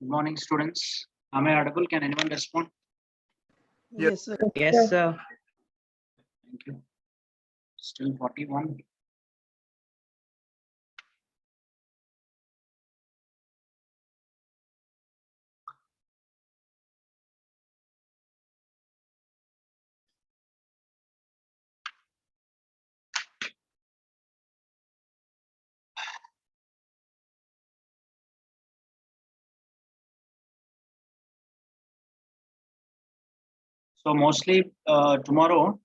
Good morning, students. Am I audible? Can anyone respond? Yes, sir. Yes, sir. Thank you. Still 41. So mostly tomorrow,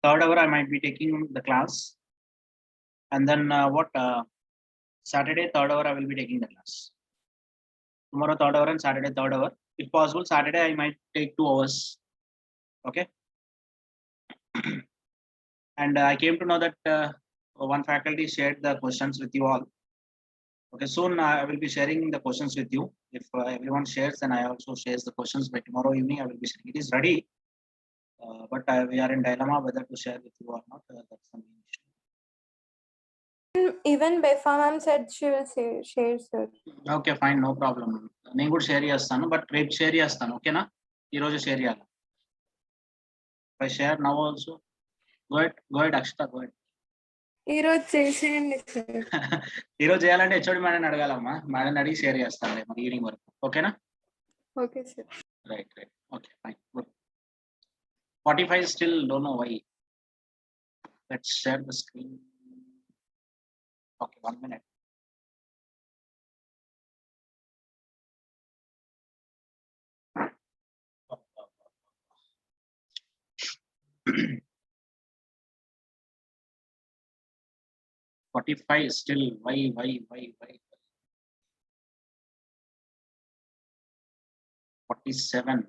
third hour, I might be taking the class. And then Saturday, third hour, I will be taking the class. Tomorrow, third hour and Saturday, third hour. If possible, Saturday, I might take 2 hours. Okay. And I came to know that one faculty shared the questions with you all. Okay, soon I will be sharing the questions with you. If everyone shares, then I also shares the questions by tomorrow evening. I will be sharing. It is ready, but we are in dilemma whether to share with you or not. That's the main issue. Even Befa ma'am said she will share, sir. Okay, fine, no problem. నేను కూడా share చేస్తాను but రేపు share చేస్తాను ఓకేనా ఈరోజు share చేయాలి I share now also go ahead Akshata go ahead ఈరోజు చేసేయండి సార్. ఈరోజు చేయాలంటే హెచ్ఓడి మేడం అడగాలమ్మా మేడం అడిగి షేర్ చేస్తాను మరి ఈవినింగ్ వరకు ఓకేనా okay sir. Right okay fine good 45 still don't know why. Let's share the screen. Okay, 1 minute. Forty-five still. Why? 47.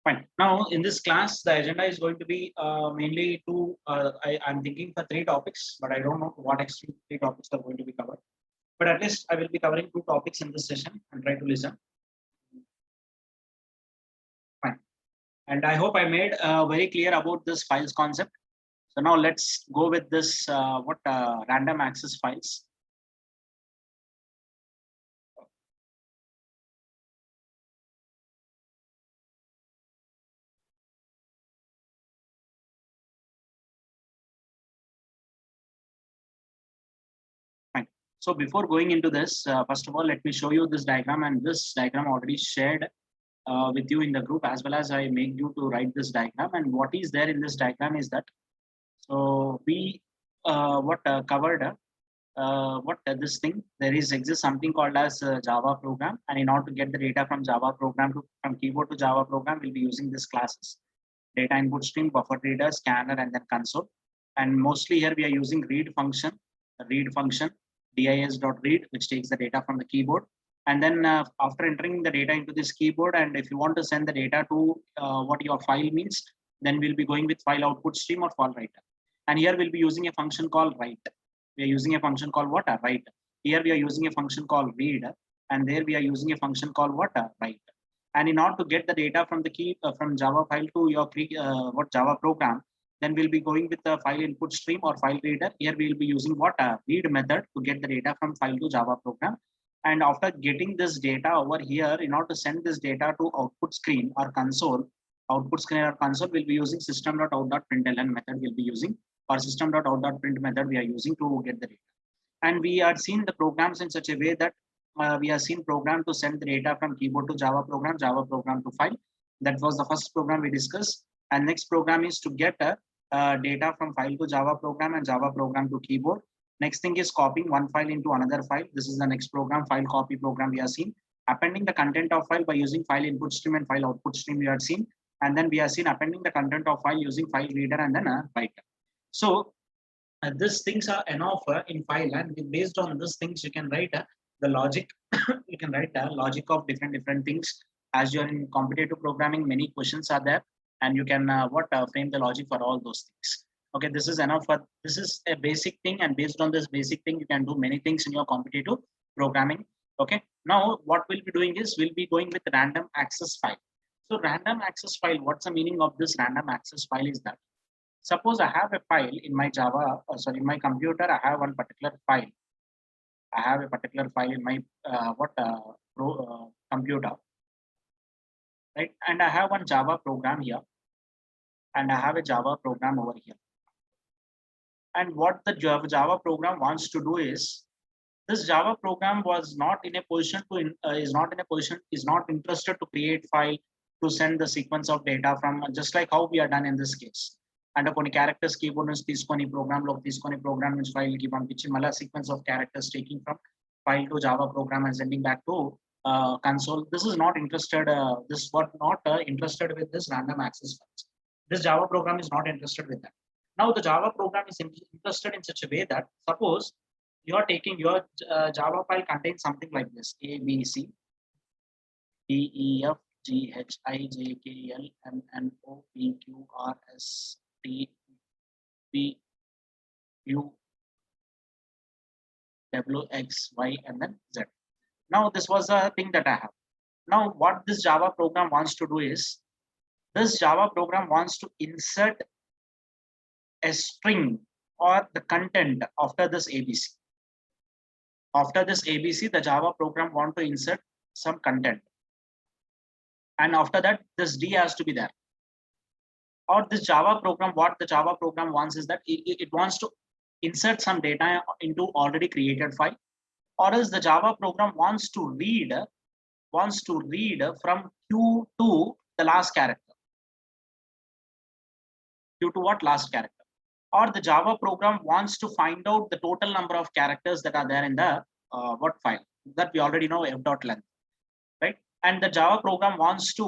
Fine. Now, in this class, the agenda is going to be mainly two. I'm thinking for 3 topics, but I don't know to what extent 3 topics are going to be covered. But at least I will be covering 2 topics in this session and try to listen. Fine. And I hope I made very clear about this files concept. So now let's go with this random access files. Fine. So before going into this, first of all, let me show you this diagram, and this diagram already shared with you in the group, as well as I make you to write this diagram. And what is there in this diagram is that, so we covered this thing, there exists something called as Java program, and in order to get the data from Java program from keyboard to Java program, we'll be using these classes: data input stream, buffer reader, scanner, and then console. And mostly here we are using read function, dis.read, which takes the data from the keyboard. And then after entering the data into this keyboard, and if you want to send the data to what your file means, then we'll be going with file output stream or file writer. And here we'll be using a function called write. We are using a function called what? Write. Here we are using a function called read, and there we are using a function called what? Write. And in order to get the data from the key from Java file to your Java program, then we'll be going with the file input stream or file reader. Here we will be using what? Read method to get the data from file to Java program. And after getting this data over here, in order to send this data to output screen or console, we'll be using system.out.println method we'll be using, or system.out.print method we are using to get the data. And we are seeing the programs in such a way that we are seeing program to send the data from keyboard to Java program to file. That was the first program we discussed. And next program is to get data from file to Java program and Java program to keyboard. Next thing is copying one file into another file. This is the next program, file copy program we are seeing. Appending the content of file by using file input stream and file output stream we are seeing. And then we are seeing appending the content of file using file reader and then write. So these things are enough in file, and based on these things you can write the logic. You can write the logic of different things. As you are in competitive programming, many questions are there, and you can frame the logic for all those things. Okay, this is enough for this is a basic thing, and based on this basic thing you can do many things in your competitive programming. Okay, now what we'll be doing is we'll be going with random access file. So random access file, what's the meaning of this random access file is that, Suppose I have a file in my Java, in my computer, I have one particular file. I have a particular file in my computer, right? And I have one Java program here, and I have a Java program over here. And what the Java program wants to do is, this Java program was not in a position to is not interested to create file to send the sequence of data from, just like how we are done in this case. And కొన్ని characters keyboard నుంచి తీసుకొని program లోకి తీసుకొని program నుంచి file కి పంపించి మళ్ళీ sequence of characters taking from file to Java program and sending back to console. This is not interested. This was not interested with this random access files. This Java program is not interested with that. Now the Java program is interested in such a way that, suppose you are taking your Java file contains something like this: A, B, C, D, E, F, G, H, I, J, K, L, M, N, O, P, Q, R, S, T, P, U, W, X, Y, and then Z. Now this was a thing that I have. Now what this Java program wants to do is, this Java program wants to insert a string or the content after this ABC. After this ABC, the Java program want to insert some content. And after that, this D has to be there. Or this Java program, what the Java program wants is that it wants to insert some data into already created file. Or else the Java program wants to read from Q to the last character. Q to what? Last character. Or the Java program wants to find out the total number of characters that are there in the what file, that we already know, f.length, right? And the Java program wants to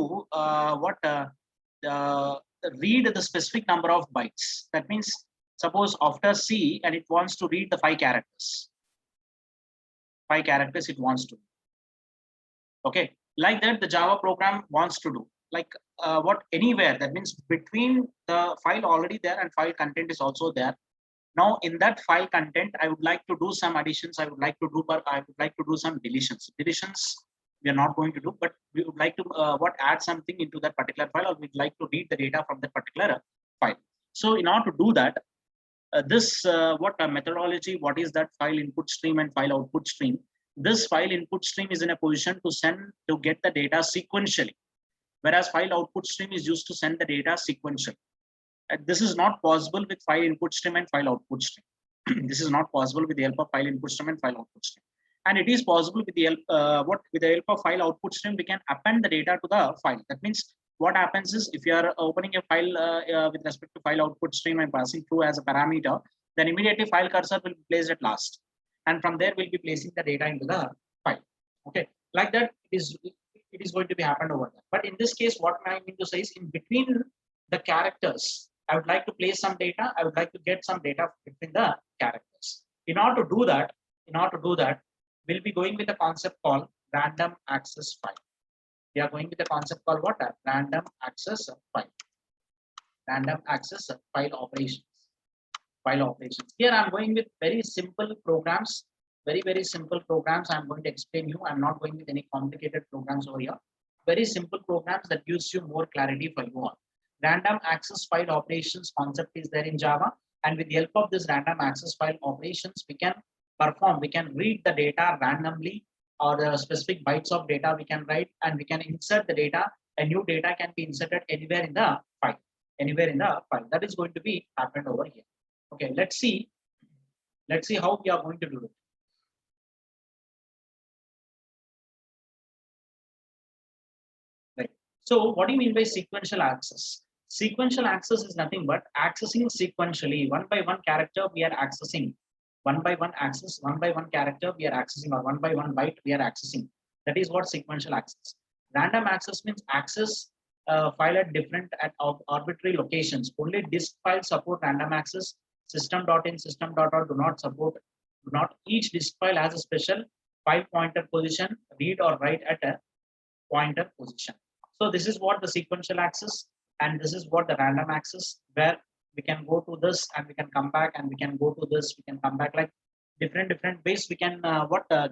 read the specific number of bytes. That means, suppose after C, and it wants to read the 5 characters. 5 characters it wants to. Okay, like that the Java program wants to do. Like anywhere, that means between the file already there and file content is also there. Now in that file content, I would like to do some additions. I would like to do some deletions. Deletions we are not going to do, but we would like to add something into that particular file, or we'd like to read the data from that particular file. So in order to do that, methodology, what is that file input stream and file output stream? This file input stream is in a position to get the data sequentially, whereas file output stream is used to send the data sequentially. This is not possible with file input stream and file output stream. This is not possible with the help of file input stream and file output stream. And it is possible with the help of file output stream, we can append the data to the file. That means what happens is, if you are opening a file with respect to file output stream and passing through as a parameter, then immediately file cursor will be placed at last. And from there, we'll be placing the data into the file. Okay, like that, it is going to be happened over there. But in this case, what I mean to say is, in between the characters, I would like to place some data. I would like to get some data between the characters. In order to do that, we'll be going with a concept called random access file. We are going with a concept called what? Random access file. Random access file operations. Here I'm going with very simple programs. Very simple programs I'm going to explain you. I'm not going with any complicated programs over here. Very simple programs that gives you more clarity for you all. Random access file operations concept is there in Java, and with the help of this random access file operations, we can read the data randomly, or the specific bytes of data we can write, and we can insert the data. A new data can be inserted anywhere in the file. That is going to be happened over here. Okay, let's see how we are going to do it. Right. So what do you mean by sequential access? Sequential access is nothing but accessing sequentially, one by one character we are accessing. One by one character we are accessing, or one by one byte we are accessing. That is what sequential access. Random access means access file at arbitrary locations. Only disk files support random access. System.in, system.out do not. Each disk file has a special file pointer position, read or write at a pointer position. So this is what the sequential access, and this is what the random access, where we can go to this and we can come back, and we can go to this, we can come back, like different ways we can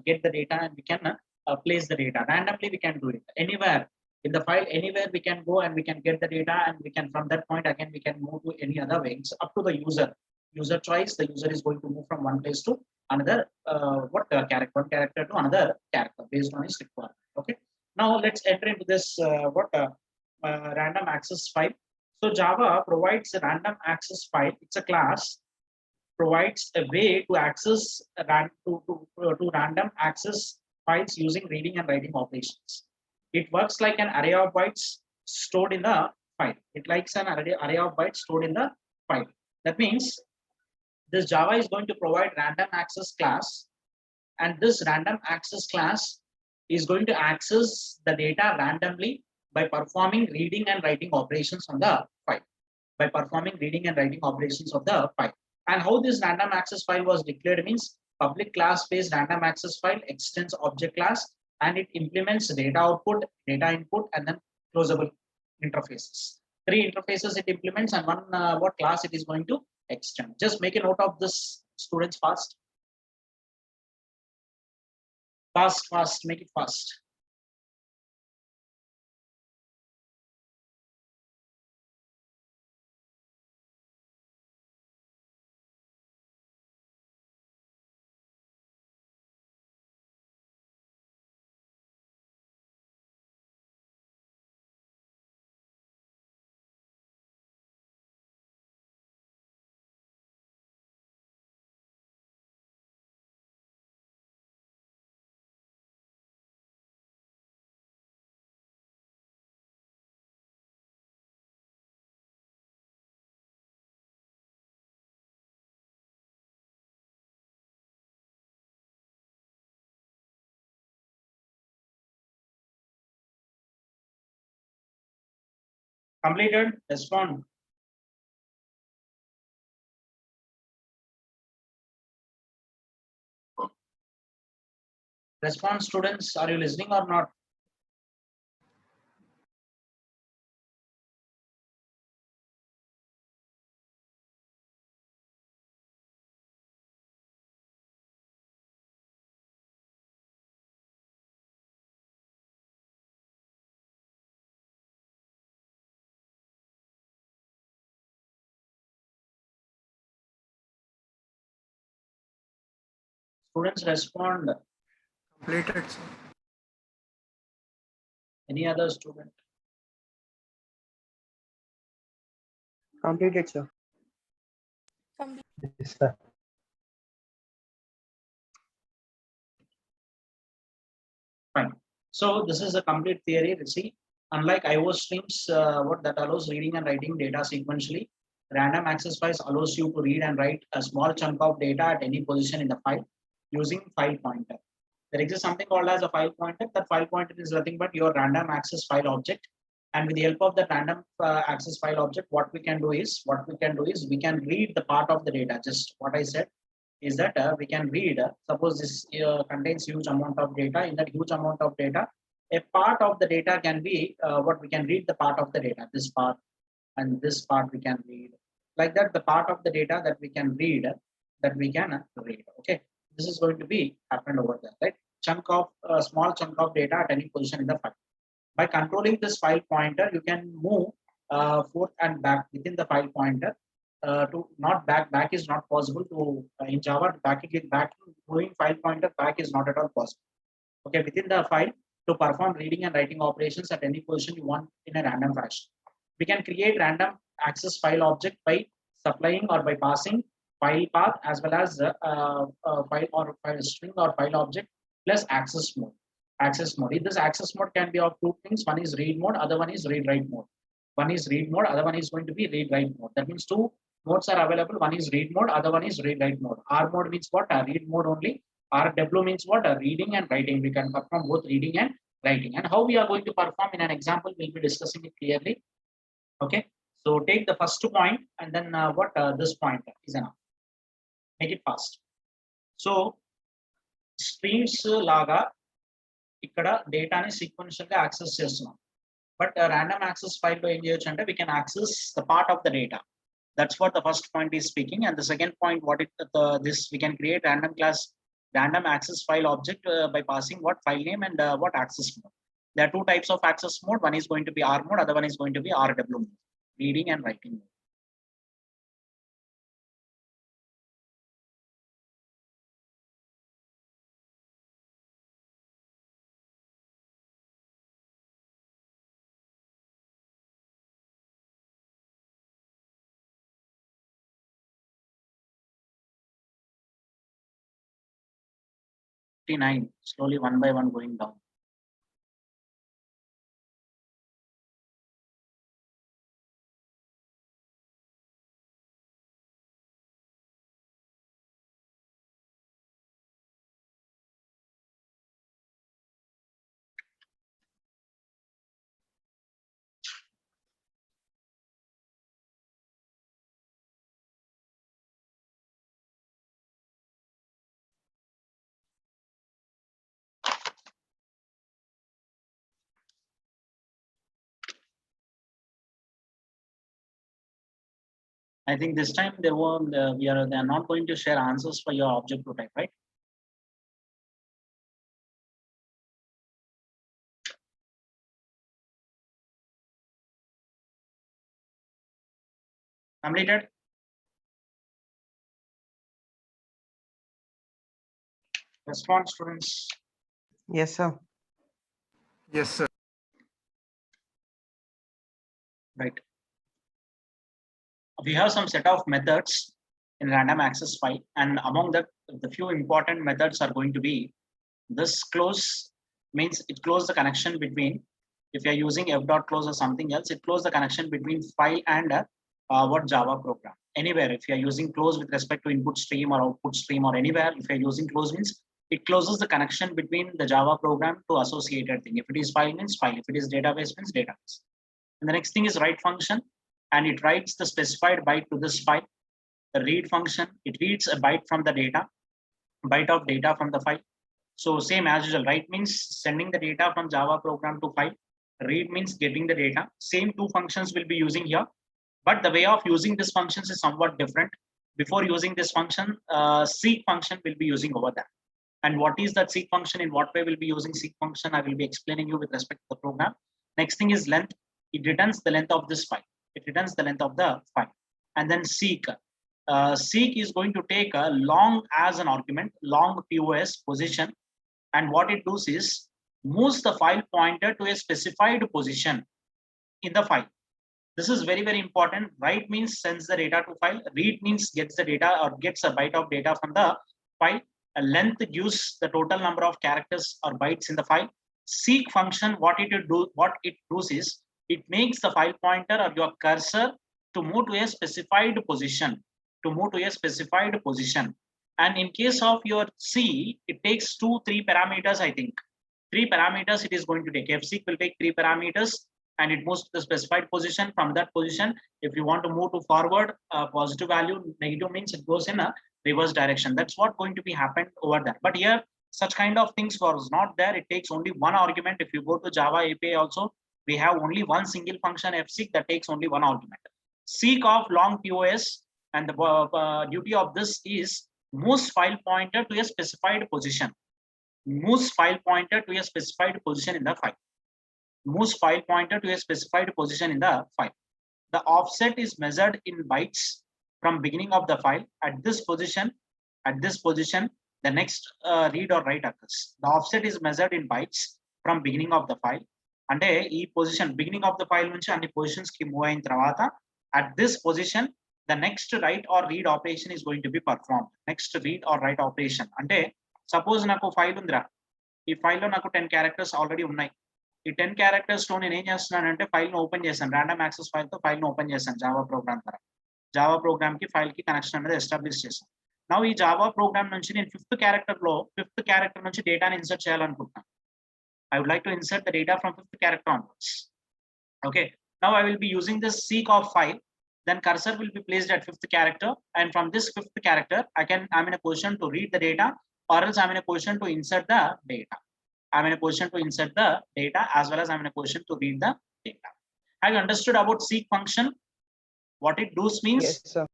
get the data, and we can place the data randomly. We can do it anywhere In the file, anywhere we can go and we can get the data, and we can, from that point again, we can move to any other way. It's up to the user choice. The user is going to move from one place to another character, one character to another character based on his requirement. Okay, now let's enter into this random access file. So Java provides a random access file. It's a class, provides a way to access to random access files using reading and writing operations. It works like an array of bytes stored in the file. It likes an array of bytes stored in the file. That means this Java is going to provide random access class, and this random access class is going to access the data randomly by performing reading and writing operations on the file. By performing reading and writing operations of the file. And how this random access file was declared means public class based random access file extends object class, and it implements data output, data input, and then closable interfaces. 3 interfaces it implements, and one what class it is going to extend. Just make a note of this, students, fast, make it fast. Completed? Respond. Respond, students. Are you listening or not? Students, respond. Completed, sir. Any other student? Completed, sir. Yes, sir. Fine. So this is a complete theory. See, unlike IO streams, what that allows reading and writing data sequentially, random access files allows you to read and write a small chunk of data at any position in the file using file pointer. There exists something called as a file pointer. That file pointer is nothing but your random access file object. And with the help of the random access file object, what we can do is we can read the part of the data. Just what I said is that we can read. Suppose this contains huge amount of data. In that huge amount of data, a part of the data can be what we can read the part of the data. This part and this part we can read. Like that, the part of the data that we can read, Okay, this is going to be happened over there, right? Chunk of small chunk of data at any position in the file. By controlling this file pointer, you can move forth and back within the file pointer. To not back is not possible to in Java. Moving file pointer back is not at all possible. Okay, within the file to perform reading and writing operations at any position you want in a random fashion. We can create random access file object by supplying or by passing file path as well as file string or file object plus access mode. In this access mode can be of 2 things. One is read mode, other one is read write mode. One is read mode, other one is going to be read write mode. That means 2 modes are available. One is read mode, other one is read write mode. R mode means what? Read mode only. RW means what? Reading and writing. We can perform both reading and writing. And how we are going to perform in an example, we'll be discussing it clearly. Okay. So take the first point and then this point is enough. Make it fast. So streams laga ikkada data ni sequential ga access chestunnam. But random access file lo em cheyochu ante we can access the part of the data. That's what the first point is speaking. And the second point, this we can create random access file object by passing what file name and what access mode. There are two types of access mode. One is going to be R mode, other one is going to be RW mode, reading and writing mode. Slowly one by one going down. I think this time they are not going to share answers for your object to type, right? Completed? Response, students. Yes, sir. Yes, sir. Right. We have some set of methods in random access file, and among the few important methods are going to be this close, means it closes the connection between, if you are using f.close or something else, it closes the connection between file and what Java program. Anywhere, if you are using close with respect to input stream or output stream or anywhere, if you are using close means it closes the connection between the Java program to associated thing. If it is file means file, if it is database means database. And the next thing is write function, and it writes the specified byte to this file. The read function, it reads a byte from the data, byte of data from the file. So same as usual, write means sending the data from Java program to file. Read means getting the data. Same two functions will be using here, but the way of using these functions is somewhat different. Before using this function, seek function will be using over there. And what is that seek function? In what way we'll be using seek function? I will be explaining you with respect to the program. Next thing is length. It returns the length of this file. It returns the length of the file. And then seek. Seek is going to take a long as an argument, long POS position. And what it does is moves the file pointer to a specified position in the file. This is very, very important. Write means sends the data to file. Read means gets the data or gets a byte of data from the file. A length gives the total number of characters or bytes in the file. Seek function, what it does is it makes the file pointer or your cursor to move to a specified position. And in case of your C, it takes 2-3 parameters, I think. 3 parameters it is going to take. fseek will take 3 parameters and it moves to the specified position. From that position, if you want to move to forward, positive value, negative means it goes in a reverse direction. That's what going to be happened over there. But here, such kind of things was not there. It takes only one argument. If you go to Java API also, we have only one single function fseek that takes only one argument. Seek of long POS, and the duty of this is moves file pointer to a specified position. Moves file pointer to a specified position in the file. Moves file pointer to a specified position in the file. The offset is measured in bytes from beginning of the file. At this position, the next read or write occurs. The offset is measured in bytes from beginning of the file. And e position beginning of the file nunchi and positions ki move ayin tarvata, at this position the next write or read operation is going to be performed. Next read or write operation. Ante suppose naku file undra, ee file lo naku 10 characters already unnai. ఈ 10 characters తో నేను ఏం చేస్తున్నానంటే file ను open చేశాను, random access file తో file ను open చేశాను జావా ప్రోగ్రామ్ ద్వారా. జావా ప్రోగ్రామ్ కి ఫైల్ కి కనెక్షన్ అనేది ఎస్టాబ్లిష్ చేశాను. నౌ ఈ జావా ప్రోగ్రామ్ నుంచి నేను ఫిఫ్త్ క్యారెక్టర్ నుంచి డేటాని ఇన్సర్ట్ చేయాలనుకుంటున్నాను. I would like to insert the data from 5th character onwards. Okay, now I will be using this seek of file, then cursor will be placed at 5th character, and from this 5th character I'm in a position to read the data, or else I'm in a position to insert the data. I'm in a position to insert the data as well as I'm in a position to read the data. Have you understood about seek function? What it does means, Yes, sir.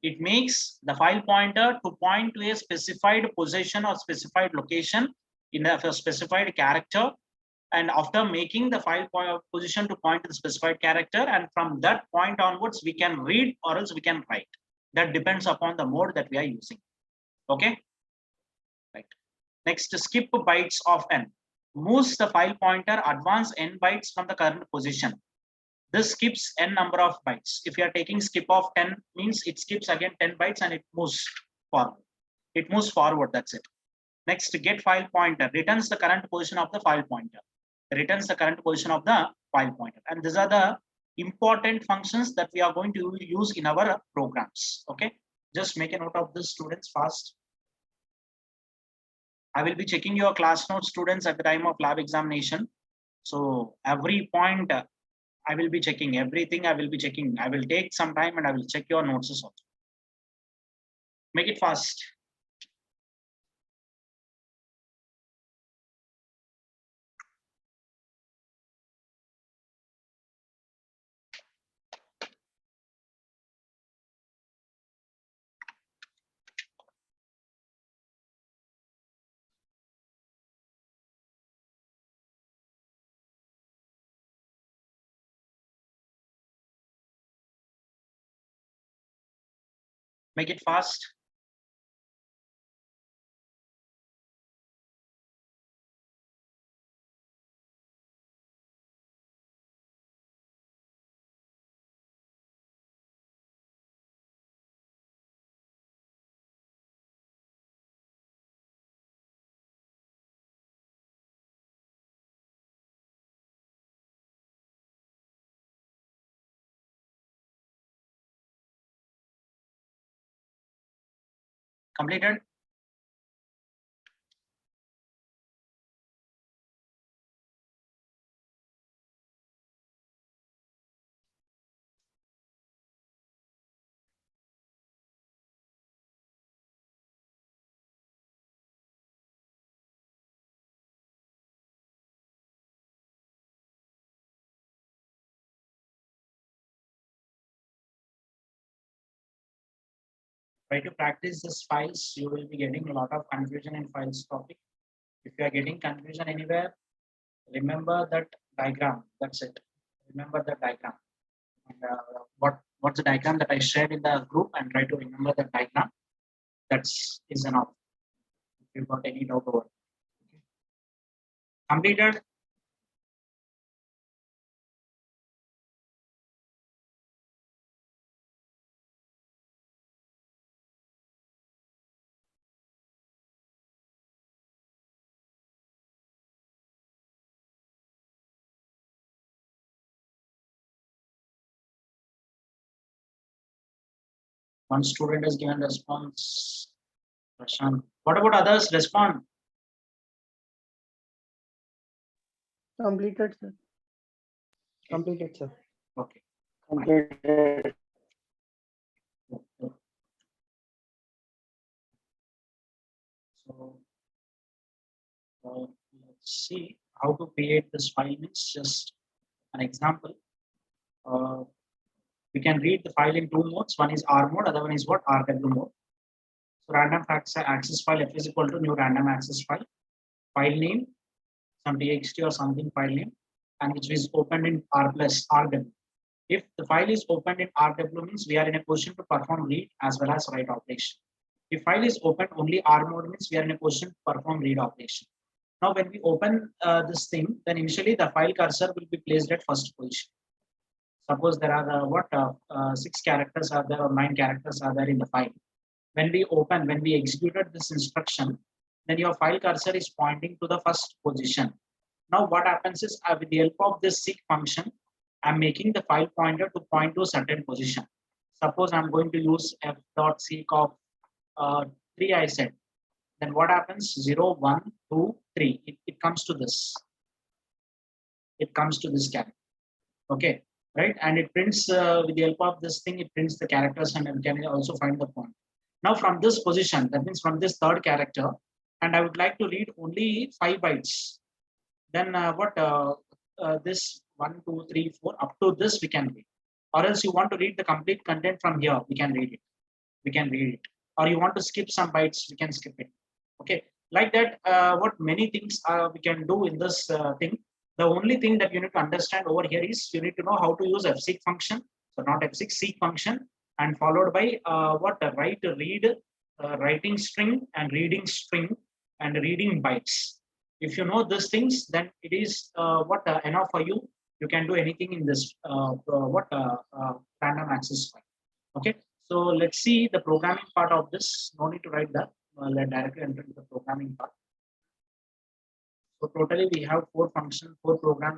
it makes the file pointer to point to a specified position or specified location in a specified character And after making the file position to point to the specified character, and from that point onwards, we can read or else we can write. That depends upon the mode that we are using. Okay. Right. Next, skip bytes of n. Moves the file pointer advance n bytes from the current position. This skips n number of bytes. If you are taking skip of 10, means it skips again 10 bytes and it moves forward. It moves forward, that's it. Next, get file pointer returns the current position of the file pointer. Returns the current position of the file pointer. And these are the important functions that we are going to use in our programs. Okay, just make a note of this, students, fast. I will be checking your class notes, students, at the time of lab examination. So every point I will be checking, everything I will be checking. I will take some time and I will check your notes also. Make it fast. Make it fast. Completed. Try to practice these files. You will be getting a lot of confusion in files topic. If you are getting confusion anywhere, remember that diagram. That's it. Remember the diagram. And, what's the diagram that I shared in the group, and try to remember the diagram. That's is enough. If you got any doubt over it. Okay. Completed. One student has given response. Prashant. What about others? Respond. Completed, sir. Completed, sir. Okay. Completed. So let's see how to create this file. It's just an example. We can read the file in two modes. One is R mode, other one is what? RW mode. So random access file F is equal to new random access file. File name, some txt or something file name, and which is opened in R plus RW. If the file is opened in RW, means we are in a position to perform read as well as write operation. If file is opened only R mode, means we are in a position to perform read operation. Now, when we open this thing, then initially the file cursor will be placed at first position. Suppose there are 6 characters are there or 9 characters are there in the file. When we executed this instruction, then your file cursor is pointing to the first position. Now what happens is with the help of this seek function, I'm making the file pointer to point to a certain position. Suppose I'm going to use f.seek of 3, I said. Then what happens? 0, 1, 2, 3. It comes to this. It comes to this character. Okay, right? And it prints with the help of this thing, it prints the characters, and it can also find the point. Now from this position, that means from this third character, and I would like to read only 5 bytes. Then this 1, 2, 3, 4 up to this we can read. Or else you want to read the complete content from here, we can read it. We can read it. Or you want to skip some bytes, we can skip it. Okay, like that. What many things we can do in this thing. The only thing that you need to understand over here is you need to know how to use fseek function. So not fseek, seek function, and followed by what write, read, writing string and reading string and reading bytes. If you know these things, then it is enough for you. You can do anything in this random access file. Okay, so let's see the programming part of this. No need to write that. Let directly enter into the programming part. So totally we have 4 programs,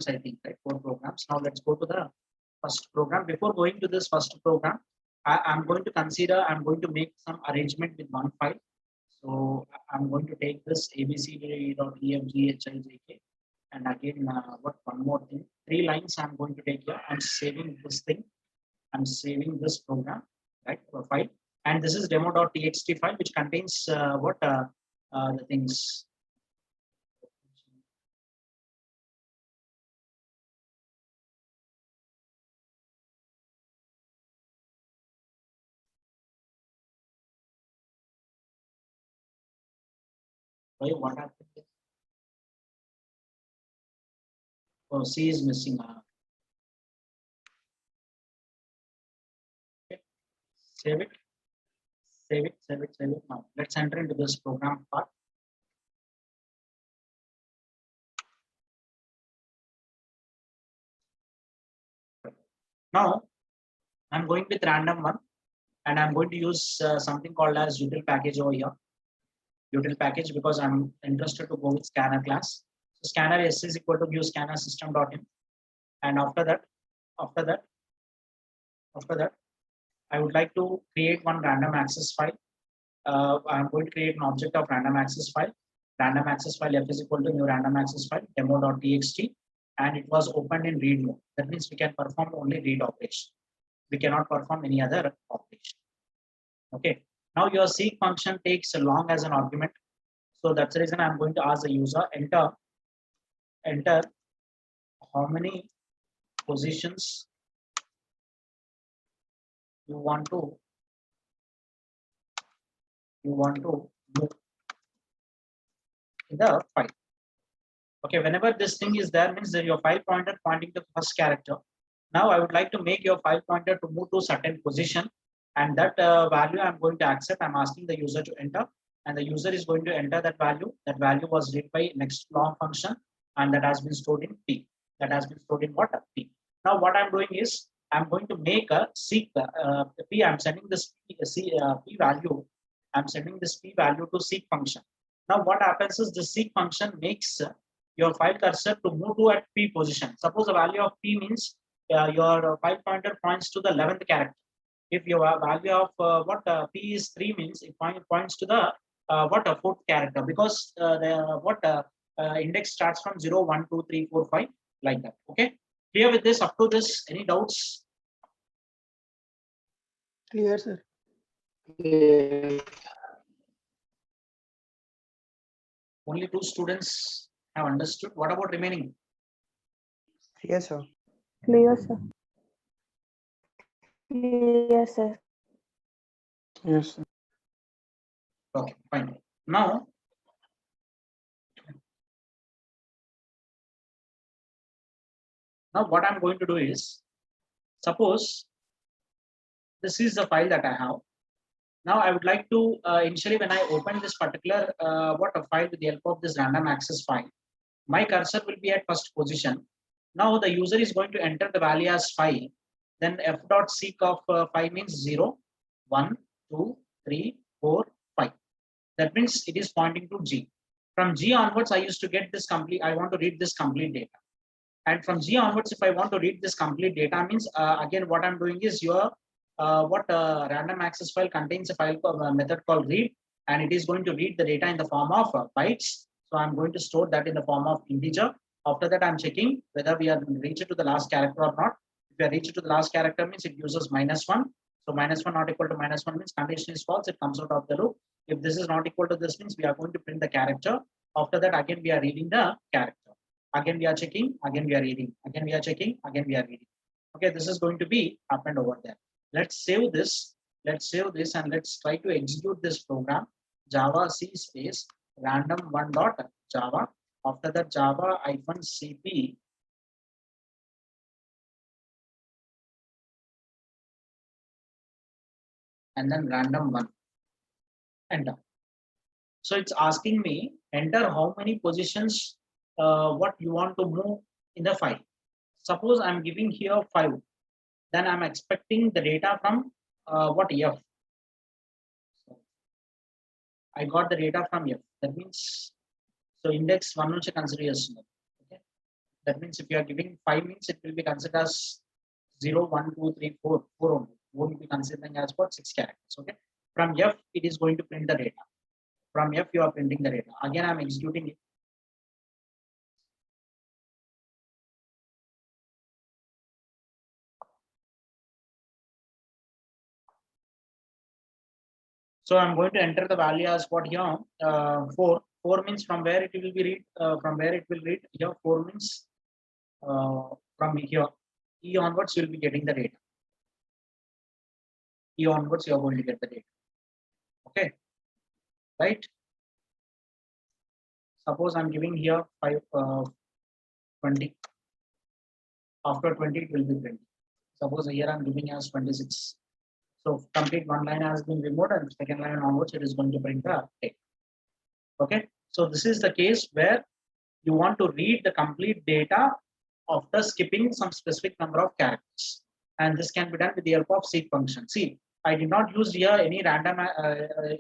I think, right? 4 programs. Now let's go to the first program. Before going to this first program, I'm going to make some arrangement with one file. So I'm going to take this abcd.efghijk, and again, one more thing, 3 lines I'm going to take here. I'm saving this thing. I'm saving this program, right? File, and this is demo.txt file, which contains the things. Why, what happened? Oh, C is missing. Okay. Save it. Save it. Save it. Save it. Now let's enter into this program part. Now I'm going with random one, and I'm going to use something called as util package over here. Util package, because I'm interested to go with scanner class. So scanner s is equal to view scanner system.in, and after that, I would like to create one random access file. I'm going to create an object of random access file. Random access file f is equal to new random access file demo.txt, and it was opened in read mode. That means we can perform only read operation. We cannot perform any other operation. Okay. Now your seek function takes long as an argument. So that's the reason I'm going to ask the user enter how many positions you want to move in the file. Okay, whenever this thing is there, means that your file pointer pointing to the first character. Now I would like to make your file pointer to move to certain position, and that value I'm going to accept. I'm asking the user to enter, and the user is going to enter that value. That value was read by next long function, and that has been stored in P. That has been stored in what? P. Now what I'm doing is I'm going to make a seek P. I'm sending this P value. I'm sending this P value to seek function. Now what happens is the seek function makes your file cursor to move to at P position. Suppose the value of P means your file pointer points to the 11th character. If your value of P is 3 means it points to the 4th character, because the index starts from 0, 1, 2, 3, 4, 5 like that. Okay, clear with this? Up to this, any doubts? Clear, sir. Yes. Only 2 students have understood. What about remaining? Yes, sir. Clear, sir. Clear, sir. Yes, sir. Okay, fine. Now what I'm going to do is, suppose this is the file that I have. Now I would like to initially, when I open this particular file with the help of this random access file, my cursor will be at first position. Now the user is going to enter the value as 5. Then f.seek of 5 means 0, 1, 2, 3, 4, 5. That means it is pointing to G. From G onwards, I used to get this complete. I want to read this complete data. And from G onwards, if I want to read this complete data, means again what I'm doing is your random access file contains a file method called read, and it is going to read the data in the form of bytes. So I'm going to store that in the form of integer. After that, I'm checking whether we are reached to the last character or not. If we are reached to the last character, means it uses -1. So -1 not equal to -1 means condition is false. It comes out of the loop. If this is not equal to this, means we are going to print the character. After that, again we are reading the character. Again we are checking. Again we are reading. Again we are checking. Again we are reading. Okay, this is going to be happened over there. Let's save this. Let's save this and let's try to execute this program. Java C space random1.java. After that, Java -cp and then random 1. Enter. So it's asking me enter how many positions what you want to move in the file. Suppose I'm giving here 5, then I'm expecting the data from what F. So I got the data from F. That means so index 1 nunchi consider chestunnam. Okay. That means if you are giving 5 means it will be considered as 0, 1, 2, 3, 4, 4 only. Won't be considering as what 6 characters. Okay. From F it is going to print the data. From F you are printing the data. Again I'm executing it. So I'm going to enter the value as what here 4. 4 means from where it will be read. From where it will read here 4 means from here E onwards you will be getting the data. E onwards you are going to get the data. Okay, right? Suppose I'm giving here 20. After 20 it will be 20. Suppose here I'm giving as 26. So complete one line has been removed and second line onwards it is going to print the data. Okay, so this is the case where you want to read the complete data after skipping some specific number of characters, and this can be done with the help of seek function. See, I did not use here any random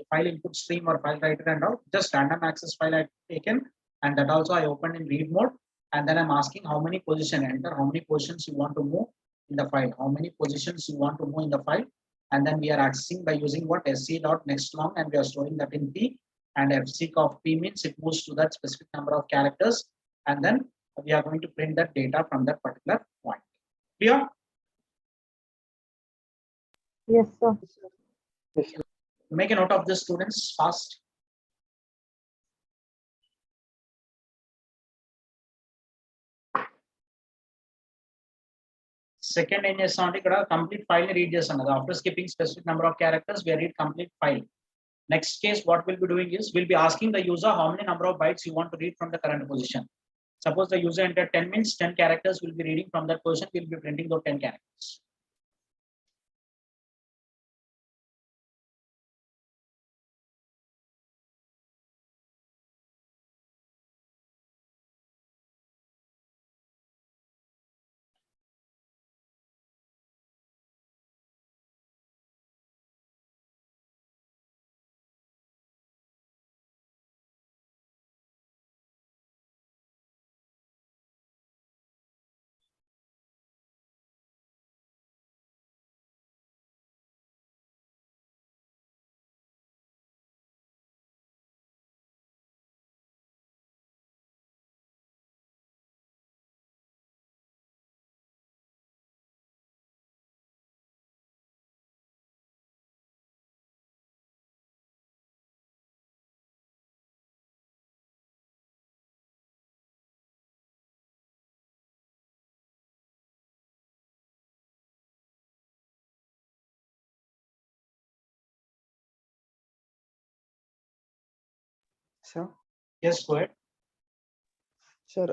file input stream or file writer and all, just random access file I've taken, and that also I opened in read mode, and then I'm asking how many position, enter how many positions you want to move in the file, how many positions you want to move in the file, and then we are accessing by using what sc.nextLong, and we are storing that in P, and fseek of P means it moves to that specific number of characters, and then we are going to print that data from that particular point. Clear? Yes, sir. Make a note of this, students, fast. Second ఏం చేస్తామంటే ఇక్కడ complete file ని read చేస్తాం. After skipping specific number of characters, we read complete file. Next case, what we'll be doing is we'll be asking the user how many number of bytes you want to read from the current position. Suppose the user entered 10 means 10 characters will be reading from that position. We'll be printing those 10 characters. Sir, Yes, go ahead. sir,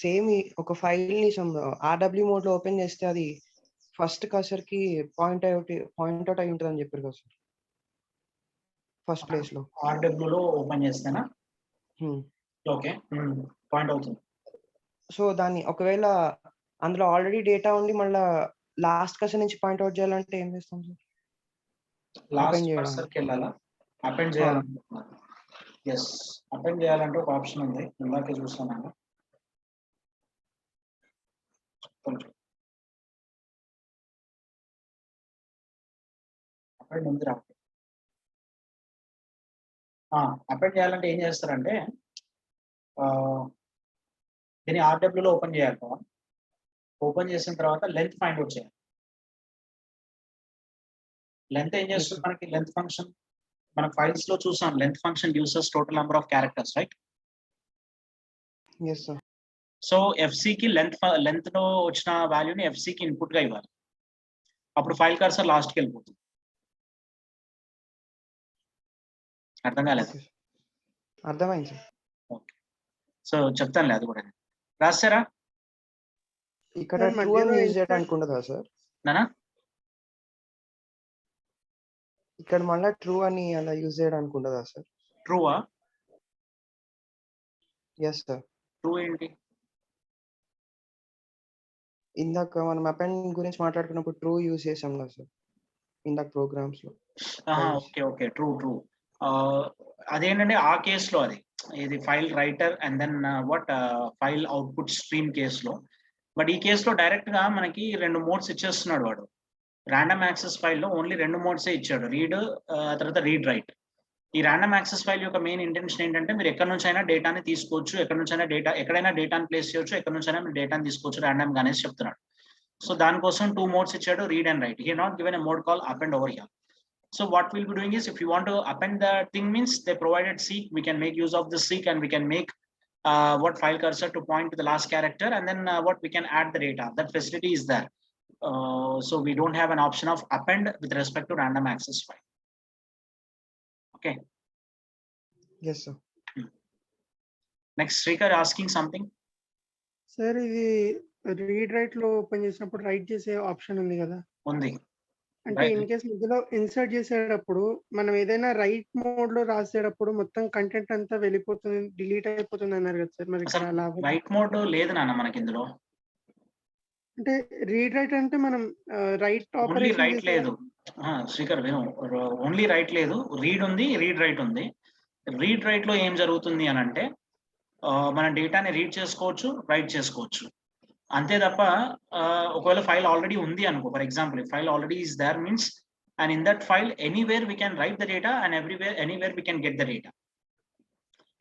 same ఒక file ని some RW mode లో open చేస్తే అది first cursor కి point out అయి ఉంటుంది అని చెప్పారు కదా సార్, ఫస్ట్ ప్లేస్ లో. RW లో ఓపెన్ చేస్తేనా? ఓకే, పాయింట్ అవుతుంది. సో దాన్ని ఒకవేళ అందులో ఆల్రెడీ డేటా ఉండి మళ్ళీ లాస్ట్ కర్సర్ నుంచి పాయింట్ అవుట్ చేయాలంటే ఏం చేస్తాం సార్? లాస్ట్ కర్సర్కి వెళ్ళాలా? అపెండ్ చేయాలనుకుంటున్నాను. ఎస్, అపెండ్ చేయాలంటే ఒక ఆప్షన్ ఉంది, ఇందాకే చూస్తాను. అపెండ్ ఉంది రా. అపెండ్ చేయాలంటే ఏం చేస్తారంటే దీన్ని RW లో ఓపెన్ చేయాలి. ఓపెన్ చేసిన తర్వాత లెంత్ ఫైండ్ అవుట్ చేయాలి. లెంత్ ఏం చేస్తుంది మనకి? లెంత్ ఫంక్షన్ మన ఫైల్స్ లో చూసాం. Length function uses total number of characters, right? yes sir. So FC కి లెంత్ లో వచ్చిన వాల్యూని FC కి ఇన్పుట్ గా ఇవ్వాలి. అప్పుడు ఫైల్ కర్సర్ లాస్ట్ కి వెళ్ళిపోతుంది. అర్థం కాలేదు? అర్థమైంది సార్. ఓకే, సో చెప్తానులే అది కూడా. రాస్తారా ఇక్కడ 2 అని యూజ్ చేయడానికి ఉండదా సార్? నానా? ఇక్కడ మళ్ళీ ట్రూ అని అలా యూజ్ చేయడానికి ఉండదా sir? True, yes sir. true ఏంటి? ఇందాక మనం అపెండ్ గురించి మాట్లాడుకున్నప్పుడు ట్రూ యూజ్ చేసాం కదా సార్ ఇందాక ప్రోగ్రామ్స్ లో. Okay, true. అదేంటంటే ఆ కేసులో అది ఇది file writer and then what file output stream కేసులో. బట్ ఈ కేసులో డైరెక్ట్ గా మనకి 2 మోడ్స్ ఇచ్చేస్తున్నాడు వాడు. ర్యాండమ్ యాక్సెస్ ఫైల్లో ఓన్లీ 2 మోడ్సే ఇచ్చాడు, రీడ్ తర్వాత రీడ్ రైట్. ఈ ర్యాండమ్ యాక్సెస్ ఫైల్ యొక్క మెయిన్ ఇంటెన్షన్ ఏంటంటే మీరు ఎక్కడి నుంచి అయినా డేటాని తీసుకోవచ్చు, ఎక్కడైనా డేటాని ప్లేస్ చేయొచ్చు, ఎక్కడి నుంచి అయినా మీరు డేటాని తీసుకోవచ్చు ర్యాండమ్ గా అనేసి చెప్తున్నాడు. సో దానికోసం 2 మోడ్స్ ఇచ్చాడు, read and right. He not given a mode call append over here. So what we'll be doing is, if you want to append the thing means they provided seek, we can make use of the seek and we can make what file cursor to point to the last character, and then what we can add the data. That facility is there. So we don't have an option of append with respect to random access file. Okay. Yes sir. Next, Srikar asking something. Sir ఇది read write లో open చేసినప్పుడు write చేసే option ఉంది కదా, Undi. అంటే Right. In case మధ్యలో insert చేసేటప్పుడు మనం ఏదైనా రైట్ మోడ్ లో రాసేటప్పుడు మొత్తం కంటెంట్ అంతా వెళ్ళిపోతుంది, డిలీట్ అయిపోతుంది అన్నారు కదా సార్. మరి ఇక్కడ అలా అవ్వదు. రైట్ మోడ్ లేదు నాన్న మనకి ఇందులో. అంటే రీడ్ రైట్ అంటే మనం రైట్ ఓన్లీ ఆపరేషన్ రైట్ లేదు శ్రీకర్, విను. ఓన్లీ రైట్ లేదు, రీడ్ ఉంది, రీడ్ రైట్ ఉంది. రీడ్ రైట్ లో ఏం జరుగుతుంది అని అంటే మన డేటాని రీడ్ చేసుకోవచ్చు, రైట్ చేసుకోవచ్చు, అంతే తప్ప ఒకవేళ ఫైల్ ఆల్రెడీ ఉంది అనుకో, for example file already is there means, and in that file anywhere we can write the data and anywhere we can get the data.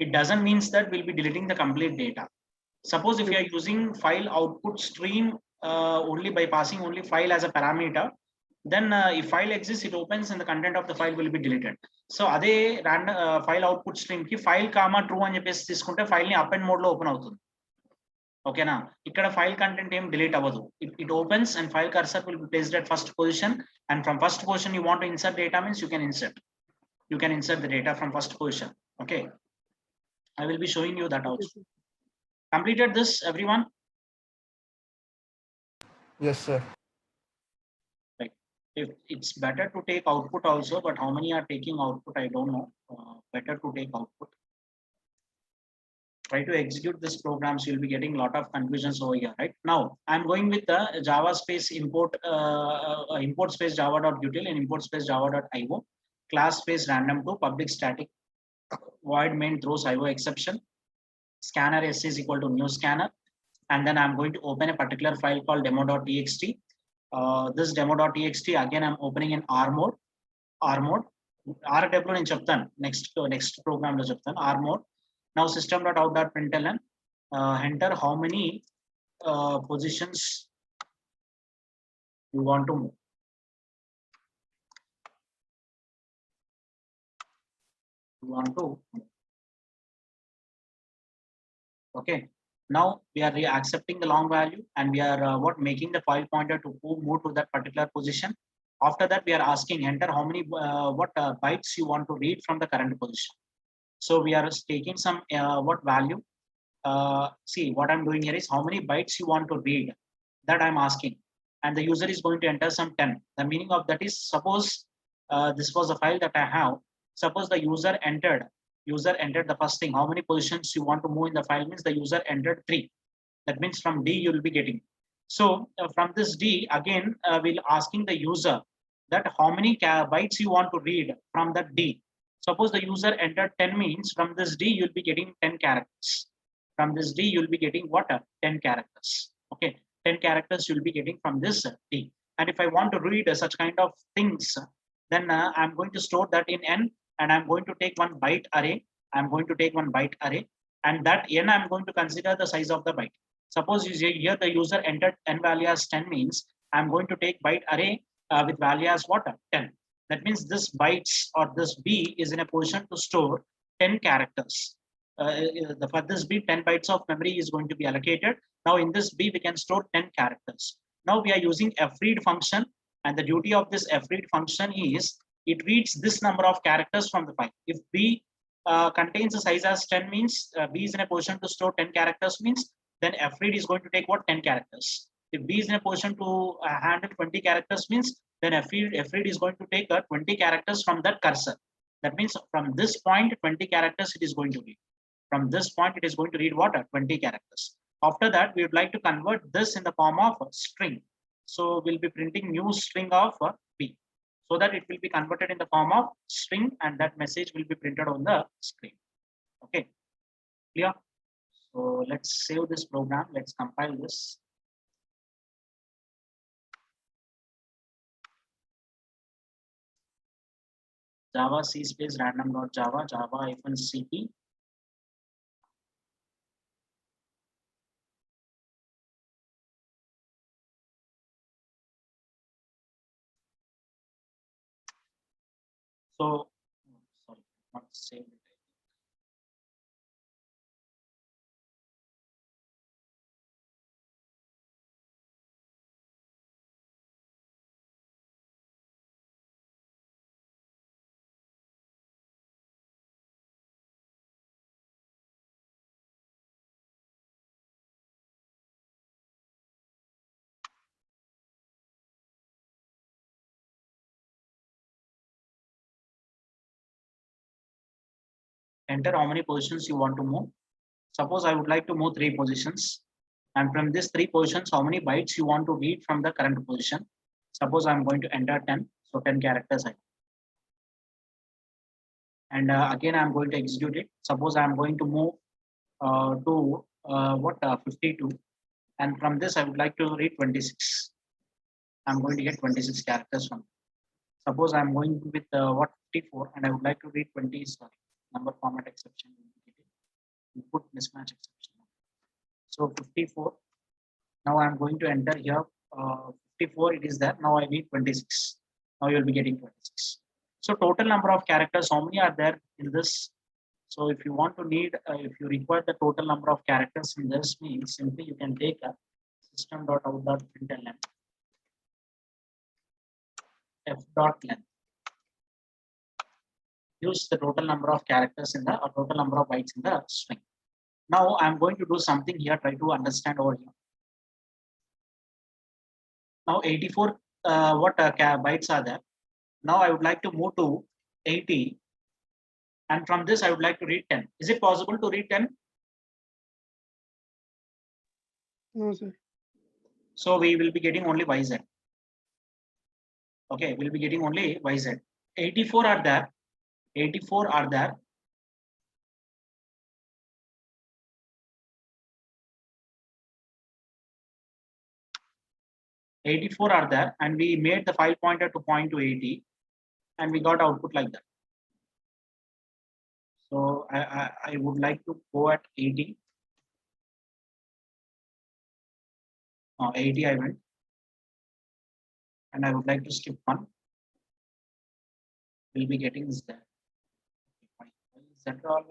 It doesn't means that we'll be deleting the complete data. Suppose if you are using file output stream only by passing only file as a parameter, then if file exists, it opens and the content of the file will be deleted. So ade random file output stream ki file comma true అని చెప్పేసి తీసుకుంటే file ని append mode లో open అవుతుంది. ఓకేనా? ఇక్కడ file content ఏం delete అవ్వదు. It opens and file cursor will be placed at first position, and from first position you want to insert data means you can insert the data from first position. Okay, I will be showing you that also. Completed this, everyone? Yes, sir. If it's better to take output also, but how many are taking output, I don't know. Better to take output. Try to execute this program, so you'll be getting a lot of confusions over here, right? Now, I'm going with the Java space import, import space java.util and import space java.io, class space random2, public static, void main throws IO exception, scanner s is equal to new scanner, and then I'm going to open a particular file called demo.txt. This demo.txt, again I'm opening in R mode. RW నేను చెప్తాను next program లో చెప్తాను. R mode. Now system.out.println, enter how many positions you want to move. Okay, now we are accepting the long value, and we are making the file pointer to move to that particular position. After that, we are asking enter how many bytes you want to read from the current position. So we are taking some value. See, what I'm doing here is how many bytes you want to read, that I'm asking, and the user is going to enter some 10. The meaning of that is, suppose this was a file that I have. Suppose the user entered the first thing, how many positions you want to move in the file means the user entered 3. That means from D you will be getting. So from this D again we'll asking the user that how many bytes you want to read from that D. Suppose the user entered 10 means from this D you'll be getting 10 characters. From this D you'll be getting what? 10 characters. Okay, 10 characters you'll be getting from this D. And if I want to read such kind of things, then I'm going to store that in N, and I'm going to take one byte array. And that N I'm going to consider the size of the byte. Suppose here the user entered N value as 10 means I'm going to take byte array with value as what? 10. That means this bytes or this B is in a position to store 10 characters. For this B, 10 bytes of memory is going to be allocated. Now in this B, we can store 10 characters. Now we are using freed function, and the duty of this freed function is it reads this number of characters from the file. If B contains a size as 10 means B is in a position to store 10 characters means, then freed is going to take what? 10 characters. If B is in a position to handle 20 characters means then fread is going to take 20 characters from that cursor. That means from this point 20 characters it is going to read. From this point it is going to read what? 20 characters. After that, we would like to convert this in the form of a string. So we'll be printing new string of B, so that it will be converted in the form of string, and that message will be printed on the screen. Okay, clear? So let's save this program. Let's compile this. Java C space random.java java-cp. So, sorry, not saved it. Enter how many positions you want to move. Suppose I would like to move 3 positions, and from these 3 positions, how many bytes you want to read from the current position. Suppose I'm going to enter 10, so 10 characters. And again, I'm going to execute it. Suppose I'm going to move to 52, and from this I would like to read 26. I'm going to get 26 characters from. Suppose I'm going with 54, and I would like to read 20. Sorry, number format exception. Input mismatch exception. So 54. Now I'm going to enter here 54. It is there. Now I need 26. Now you'll be getting 26. So total number of characters, how many are there in this? So if you want to need, if you require the total number of characters in this, means simply you can take a system.out.println f.length. Use the total number of characters in the, or total number of bytes in the string. Now I'm going to do something here. Try to understand over here. Now 84 bytes are there. Now I would like to move to 80, and from this I would like to read 10. Is it possible to read 10? No, sir. So we will be getting only YZ. Okay, we'll be getting only YZ. 84 are there. 84 are there. "84 are there, and we made the file pointer to point to 80, and we got output like that. So I would like to go at 80. 80 I went, and I would like to skip 1. We'll be getting this there. Is that all?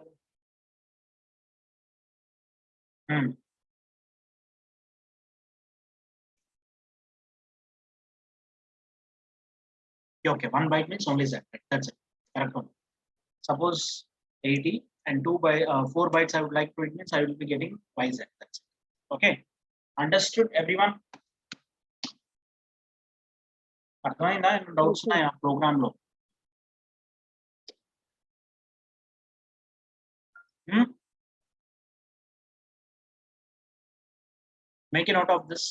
Okay, 1 byte means only Z, right? That's it. Correct one. Suppose 80 and 4 bytes I would like to, it means I will be getting YZ. That's it. Okay. Understood, everyone? అర్థమైందా? Doubts ఉన్నాయా programme లో? Make a note of this.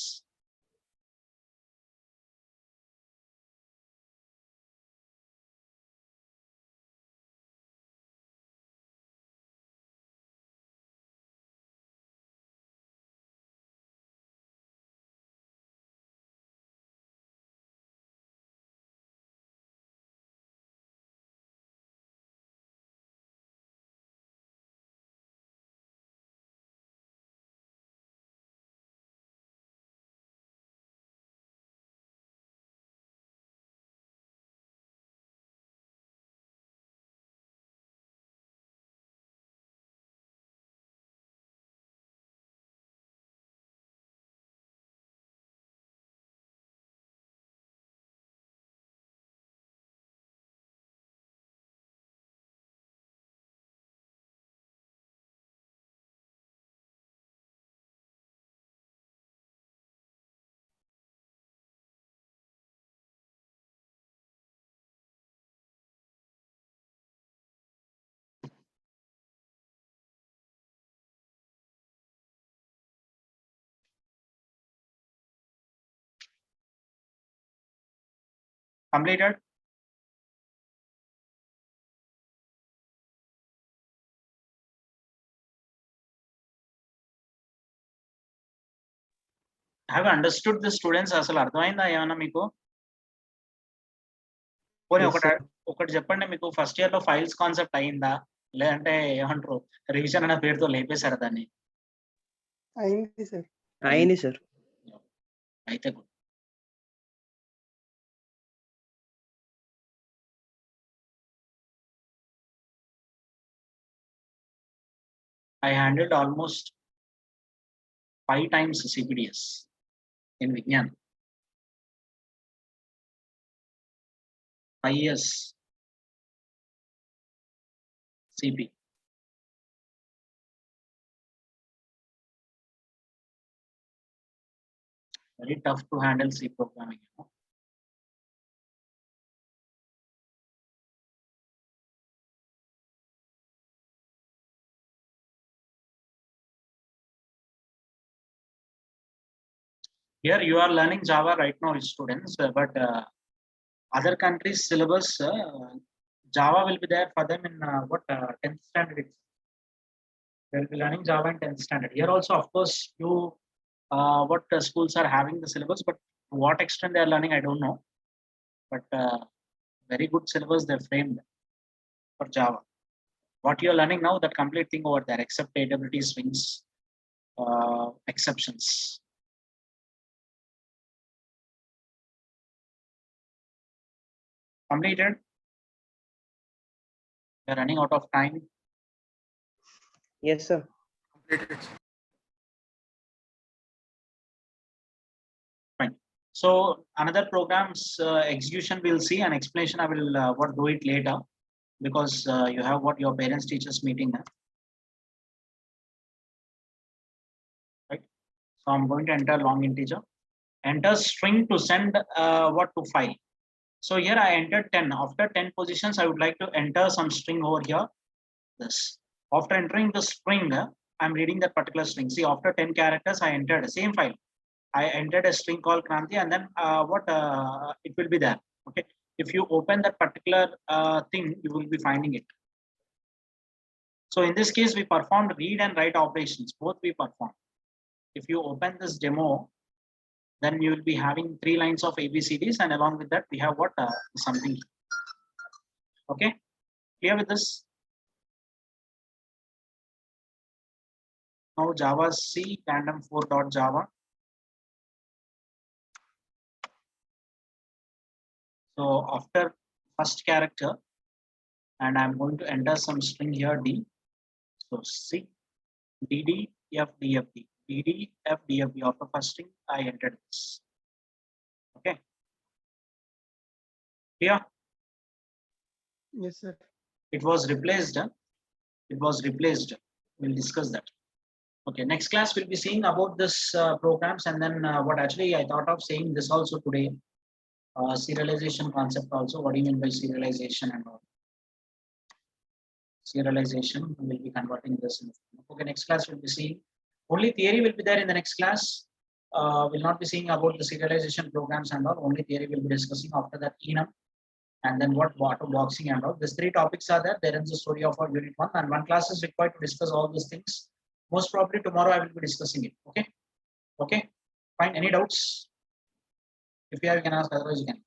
Completed? Have you understood the students అసలు అర్థమైందా ఏమన్నా మీకు? పోనీ Yes, sir. ఒకటి చెప్పండి, మీకు ఫస్ట్ ఇయర్ లో ఫైల్స్ కాన్సెప్ట్ అయిందా, లేదంటే ఏమంటారు రివిజన్ అనే పేరుతో లేపేశారు దాన్ని? అయింది సార్. అయింది సార్. అయితే good. I handled almost 5 times CPDS in Vignan. 5 years CP. Very tough to handle C programming. Here you are learning Java right now, students, but other countries' syllabus, Java will be there for them in 10th standard. They will be learning Java in 10th standard. Here also, of course, schools are having the syllabus, but to what extent they are learning, I don't know. But very good syllabus they've framed for Java. What you are learning now, that complete thing over there, except AWT swings, exceptions. Completed? We are running out of time. Yes, sir. Completed. Fine. So another program's execution we'll see, and explanation I will do it later, because you have your parents teachers meeting. Right. So I'm going to enter long integer. Enter string to send to file. So here I entered 10. After 10 positions, I would like to enter some string over here. This. After entering the string, I'm reading that particular string. See, after 10 characters, I entered the same file. I entered a string called Kranti, and then it will be there. Okay. If you open that particular thing, you will be finding it. So in this case, we performed read and write operations. Both we performed. If you open this demo, then you will be having 3 lines of ABCDs, and along with that, we have something. Okay, clear with this? Now Java C random4.java. So after first character, and I'm going to enter some string here D. So C DD F DFD. DD F DFD. After first string, I entered this. Okay. Here. Yes, sir. It was replaced. It was replaced. We'll discuss that. Okay. Next class we'll be seeing about this programs, and then what actually I thought of saying this also today. Serialization concept also. What do you mean by serialization and all? Serialization, we will be converting this. Okay, next class we'll be seeing. Only theory will be there in the next class. We'll not be seeing about the serialization programs and all. Only theory will be discussing. After that, enum, and then what bottom boxing and all. These 3 topics are there. There is the story of our unit 1, and 1 class is required to discuss all these things. Most probably tomorrow I will be discussing it. Okay. Okay. Fine. Any doubts? If you have, you can ask. Otherwise, you can.